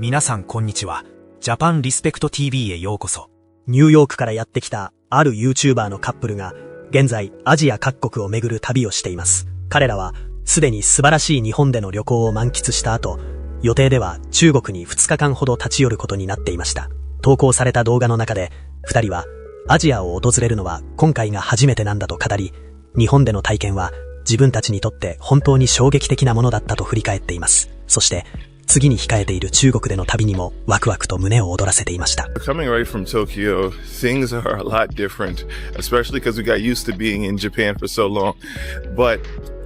皆さんこんにちは。ジャパンリスペクト TV へようこそ。ニューヨークからやってきたある YouTuber のカップルが現在アジア各国を巡る旅をしています。彼らはすでに素晴らしい日本での旅行を満喫した後、予定では中国に2日間ほど立ち寄ることになっていました。投稿された動画の中で2人はアジアを訪れるのは今回が初めてなんだと語り、日本での体験は自分たちにとって本当に衝撃的なものだったと振り返っています。そして次に控えている中国での旅にもワクワクと胸を躍らせていました。Coming right from Tokyo, things are a lot different, especially because we got used to being in Japan for so long. But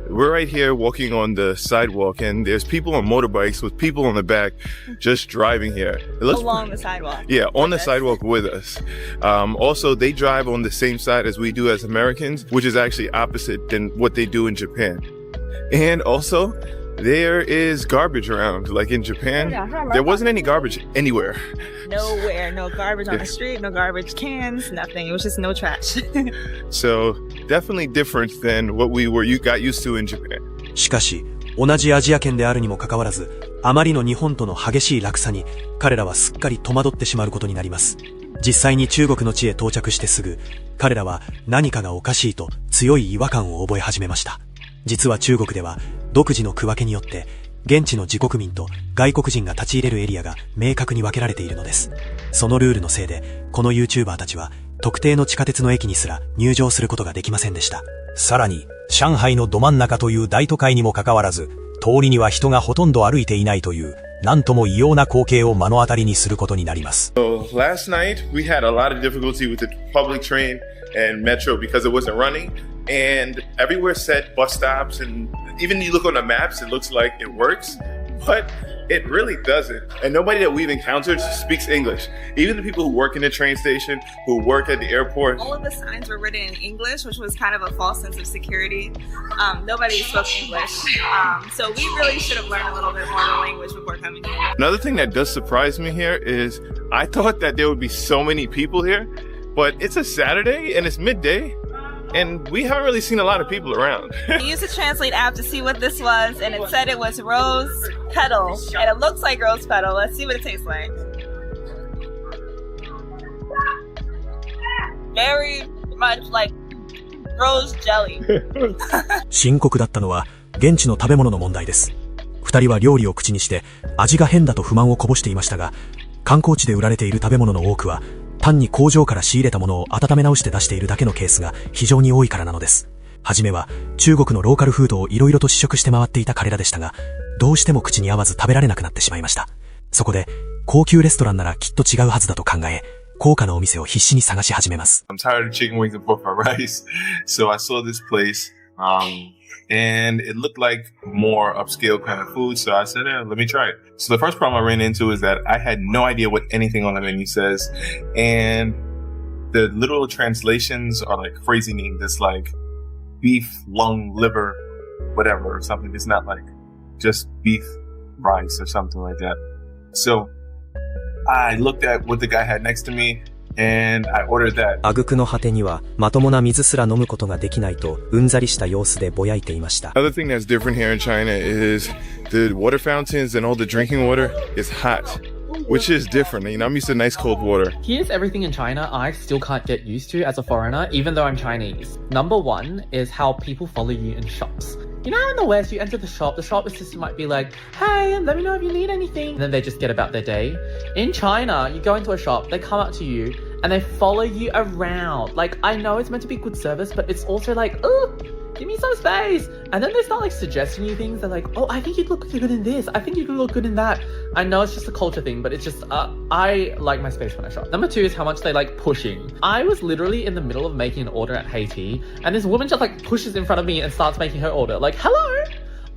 we're right here walking on the sidewalk, and there's people on motorbikes with people on the back just driving here. Along the sidewalk? Yeah, on the sidewalk with us. Also, they drive on the same side as we do as Americans, which is actually opposite than what they do in Japan. And also, there is garbage around. Like in Japan, there wasn't any garbage anywhere. Nowhere. No garbage on the street, no garbage cans, nothing. It was just no trash. So, definitely different than what you got used to in Japan. しかし、同じアジア圏であるにもかかわらず、あまりの日本との激しい落差に、彼らはすっかり戸惑ってしまうことになります。実際に中国の地へ到着してすぐ、彼らは何かがおかしいと強い違和感を覚え始めました。実は中国では独自の区分けによって現地の自国民と外国人が立ち入れるエリアが明確に分けられているのです。そのルールのせいでこの YouTuber たちは特定の地下鉄の駅にすら入場することができませんでした。さらに上海のど真ん中という大都会にもかかわらず、通りには人がほとんど歩いていないというなんとも異様な光景を目の当たりにすることになります。So last night we had a lot of difficulty with the public train and metro because it wasn't running. And everywhere said bus stops, and even you look on the maps, it looks like it works, but it really doesn't. And nobody that we've encountered speaks English. Even the people who work in the train station, who work at the airport. All of the signs were written in English, which was kind of a false sense of security. Nobody spoke English. So we really should have learned a little bit more of the language before coming here. Another thing that does surprise me here is I thought that there would be so many people here, but it's a Saturday and it's midday.And we haven't really seen a lot of people around. I used the Translate app to see what this was, and it said it was rose petal, and it looks like rose petal. Let's see what it tastes like. Very much like rose jelly. 深刻だったのは現地の食べ物の問題です。二人は料理を口にして味が変だと不満をこぼしていましたが、観光地で売られている食べ物の多くは単に工場から仕入れたものを温め直して出しているだけのケースが非常に多いからなのです。はじめは中国のローカルフードをいろいろと試食して回っていた彼らでしたが、どうしても口に合わず食べられなくなってしまいました。そこで高級レストランならきっと違うはずだと考え、高価なお店を必死に探し始めます。I'm tired of chicken wings and pork fried rice, so I saw this place, and it looked like more upscale kind of food, so I said, let me try it. So the first problem I ran into is that I had no idea what anything on the menu says, and the literal translations are like crazy names. It's like beef, lung, liver, whatever, or something. It's not like just beef, rice, or something like that. So I looked at what the guy had next to me,And I ordered that. 挙句の果てにはまともな水すら飲むことができないとうんざりした様子でぼやいていました。 Another thing that's different here in China is the water fountains and all the drinking water is hot, which is different. You know, I'm used to nice cold water. Here's everything in China I still can't get used to as a foreigner, even though I'm Chinese. Number one is how people follow you in shops. You know how in the West you enter the shop assistant might be like, hey, let me know if you need anything. And then they just get about their day. In China, you go into a shop, they come up to you and they follow you around. Like, I know it's meant to be good service, but it's also like, oh, give me some space. And then they start like suggesting you things. They're like, oh, I think you'd look good in this. I think you could look good in that. I know it's just a culture thing, but it's just, I like my space when I shop. Number two is how much they like pushing. I was literally in the middle of making an order at Haiti, and this woman just like pushes in front of me and starts making her order. Like, hello?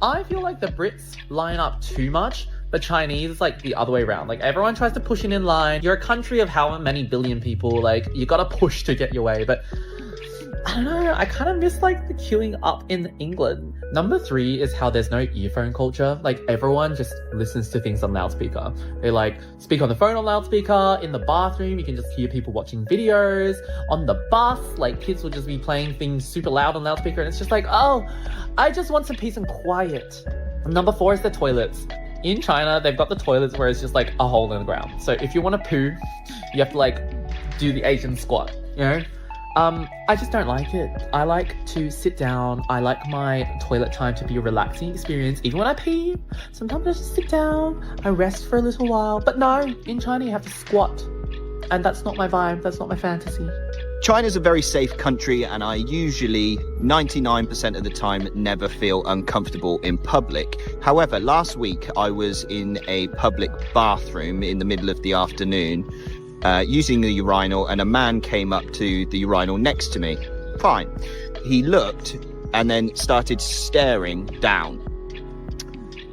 I feel like the Brits line up too much, but Chinese is like the other way around. Like, everyone tries to push in line. You're a country of how many billion people, like, you gotta push to get your way, but I don't know, I kind of miss like the queuing up in England. Number three is how there's no earphone culture. Like, everyone just listens to things on loudspeaker. They like speak on the phone on loudspeaker. In the bathroom, you can just hear people watching videos. On the bus, like, kids will just be playing things super loud on loudspeaker, and it's just like, oh, I just want some peace and quiet. Number four is the toilets. In China, they've got the toilets where it's just like a hole in the ground. So if you want to poo, you have to like do the Asian squat, you know? I just don't like it. I like to sit down. I like my toilet time to be a relaxing experience. Even when I pee, sometimes I just sit down, I rest for a little while. But no, in China you have to squat. And that's not my vibe, that's not my fantasy. China's a very safe country, and I usually, 99% of the time, never feel uncomfortable in public. However, last week I was in a public bathroom in the middle of the afternoon, using the urinal, and a man came up to the urinal next to me. Fine. He looked and then started staring down.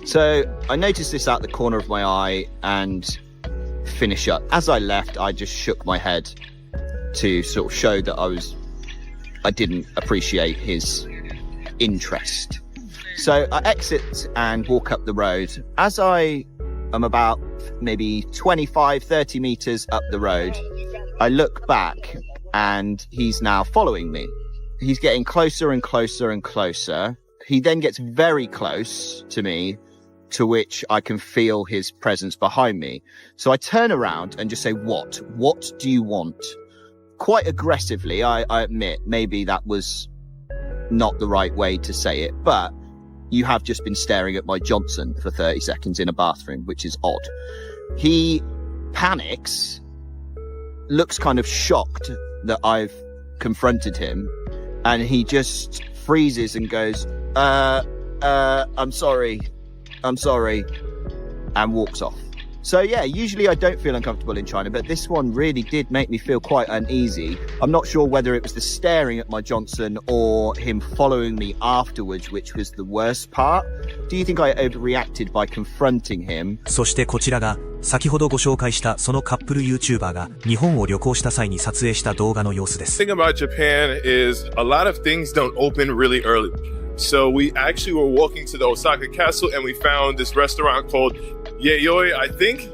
So I noticed this out the corner of my eye and finished up. As I left, I just shook my head to sort of show that I didn't appreciate his interest. So I exit and walk up the road. As I am about maybe 25, 30 meters up the road, I look back and he's now following me. He's getting closer and closer and closer. He then gets very close to me, to which I can feel his presence behind me. So I turn around and just say, What do you want? Quite aggressively, I admit, maybe that was not the right way to say it, but you have just been staring at my Johnson for 30 seconds in a bathroom, which is odd. He panics, looks kind of shocked that I've confronted him, and he just freezes and goes, I'm sorry, and walks off. So yeah, usually I don't feel uncomfortable in China, but this one really did make me feel quite uneasy. I'm not sure whether it was the staring at my Johnson or him following me afterwards, which was the worst part. Do you think I overreacted by confronting him? そしてこちらが、先ほどご紹介したそのカップル YouTuber が日本を旅行した際に撮影した動画の様子です。The thing about Japan is a lot of things don't open really early. So we actually were walking to the Osaka castle and we found this restaurant called Yayoi, I think.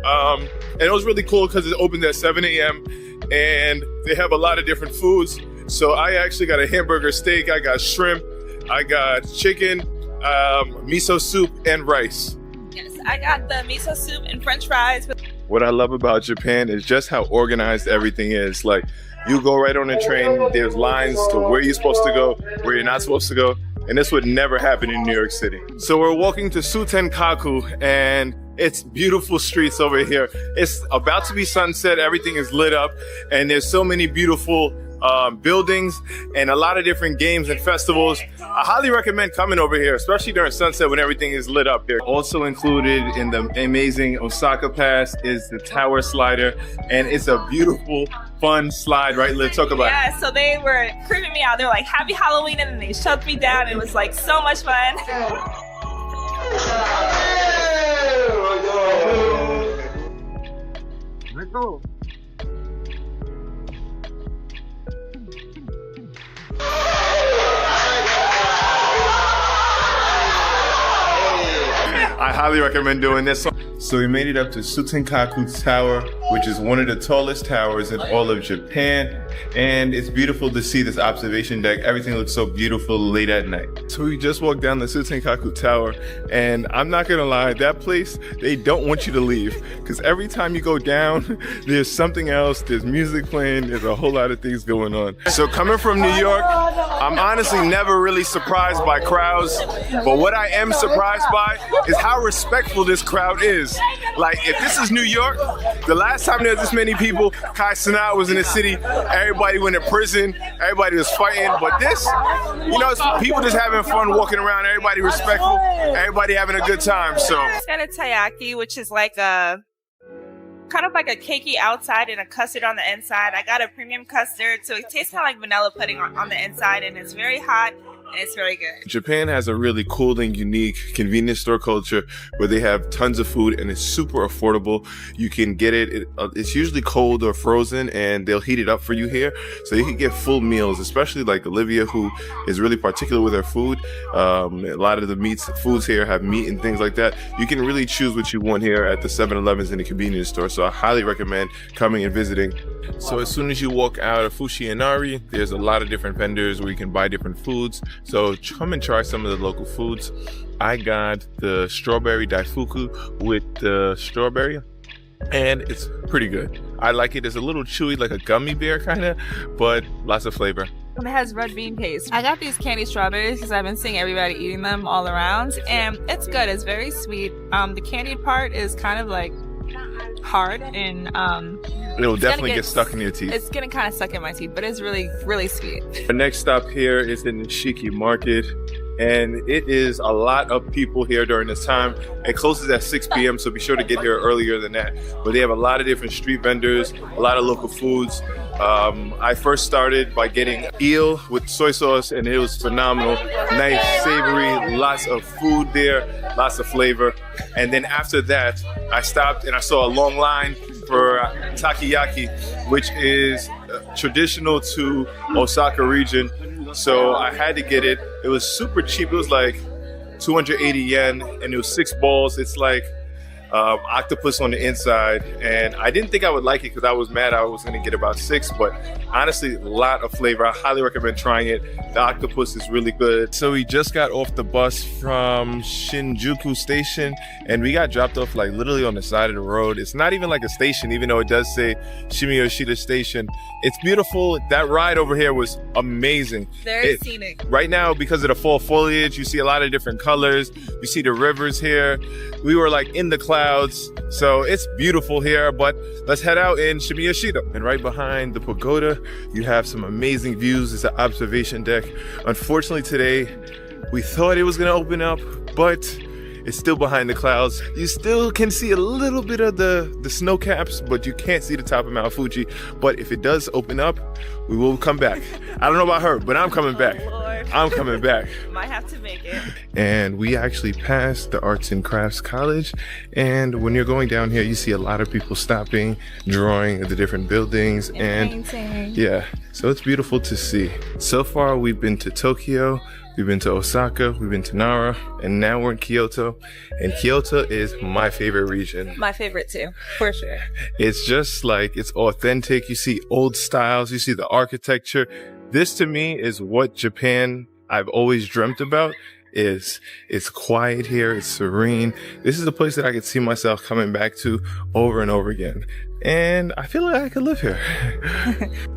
And it was really cool because it opened at 7 a.m. and they have a lot of different foods. So I actually got a hamburger steak, I got shrimp, I got chicken, miso soup, and rice. Yes, I got the miso soup and french fries. What I love about Japan is just how organized everything is. Like, you go right on the train, there's lines to where you're supposed to go, where you're not supposed to go. And this would never happen in New York City. So we're walking to Sutenkaku, and it's beautiful streets over here. It's about to be sunset, everything is lit up, and there's so many beautiful buildings and a lot of different games and festivals. I highly recommend coming over here, especially during sunset when everything is lit up here. Also included in the amazing Osaka Pass is the tower slider, and it's a beautiful, fun slide, right? Let's talk about it. Yeah, so they were creeping me out. They're like, Happy Halloween, and then they shoved me down. It was like so much fun. Let's go. I highly recommend doing this. So we made it up to Sutenkaku Tower, which is one of the tallest towers in all of Japan. And it's beautiful to see this observation deck. Everything looks so beautiful late at night. So we just walked down the Sutenkaku Tower, and I'm not gonna lie, that place, they don't want you to leave. Because every time you go down, there's something else, there's music playing, there's a whole lot of things going on. So coming from New York, I'm honestly never really surprised by crowds. But what I am surprised by is how respectful this crowd is. Like, if this is New York, the last time there was this many people, Kai Cenat was in the city, everybody went to prison, everybody was fighting, but this, you know, it's people just having fun walking around, everybody respectful, everybody having a good time, so. It's got a taiyaki, which is like a, kind of like a cakey outside and a custard on the inside. I got a premium custard, so it tastes kind of like vanilla pudding on the inside, and it's very hot. And it's very good. Japan has a really cool and unique convenience store culture where they have tons of food and it's super affordable. You can get it. It's usually cold or frozen and they'll heat it up for you here. So you can get full meals, especially like Olivia, who is really particular with her food. A lot of the foods here have meat and things like that. You can really choose what you want here at the 7-Elevens and the convenience store. So I highly recommend coming and visiting. So as soon as you walk out of Fushi Inari, there's a lot of different vendors where you can buy different foods. So come and try some of the local foods. I got the strawberry daifuku with the strawberry, and it's pretty good. I like it. It's a little chewy, like a gummy bear kind of, but lots of flavor. And it has red bean paste. I got these candy strawberries because I've been seeing everybody eating them all around, and it's good. It's very sweet. The candied part is kind of like hard, and it'll definitely get stuck in your teeth. It's gonna kind of stuck in my teeth, but it's really, really sweet. The next stop here is the Nishiki market, and it is a lot of people here during this time. It closes at 6 p.m., so be sure to get here earlier than that. But they have a lot of different street vendors, a lot of local foods. I first started by getting eel with soy sauce, and it was phenomenal. Nice, savory, lots of food there, lots of flavor. And then after that, I stopped and I saw a long line for takoyaki, which is traditional to Osaka region. So I had to get it. It was super cheap. It was like 280 yen, and it was 6 balls. It's like octopus on the inside, and I didn't think I would like it because I was mad I was going to get about 6, but honestly, a lot of flavor. I highly recommend trying it. The octopus is really good. So we just got off the bus from Shinjuku station, and we got dropped off like literally on the side of the road. It's not even like a station, even though it does say Shimiyoshida Station. It's beautiful. That ride over here was amazing. Very scenic. Right now, because of the fall foliage, you see a lot of different colors. You see the rivers here. We were like in the clouds, so it's beautiful here, but let's head out in Shimiyoshida. And right behind the pagoda, you have some amazing views. It's an observation deck. Unfortunately today, we thought it was gonna open up, but it's still behind the clouds. You still can see a little bit of the snow caps, but you can't see the top of Mount Fuji. But if it does open up, we will come back. I don't know about her, but I'm coming back. I'm coming back. Might have to make it. And we actually passed the Arts and Crafts College. And when you're going down here, you see a lot of people stopping, drawing at the different buildings. And painting. Yeah, so it's beautiful to see. So far, we've been to Tokyo, we've been to Osaka, we've been to Nara, and now we're in Kyoto. And Kyoto is my favorite region. My favorite too, for sure. It's just like, it's authentic. You see old styles, you see the architecture. This to me is what Japan I've always dreamt about. It's quiet here, it's serene. This is a place that I could see myself coming back to over and over again. And I feel like I could live here.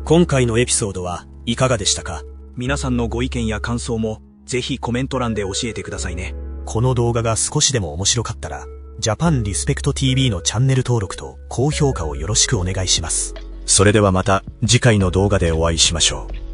今回のエピソードはいかがでしたか？皆さんのご意見や感想もぜひコメント欄で教えてくださいね。この動画が少しでも面白かったら、ジャパンリスペクト TV のチャンネル登録と高評価をよろしくお願いします。それではまた次回の動画でお会いしましょう。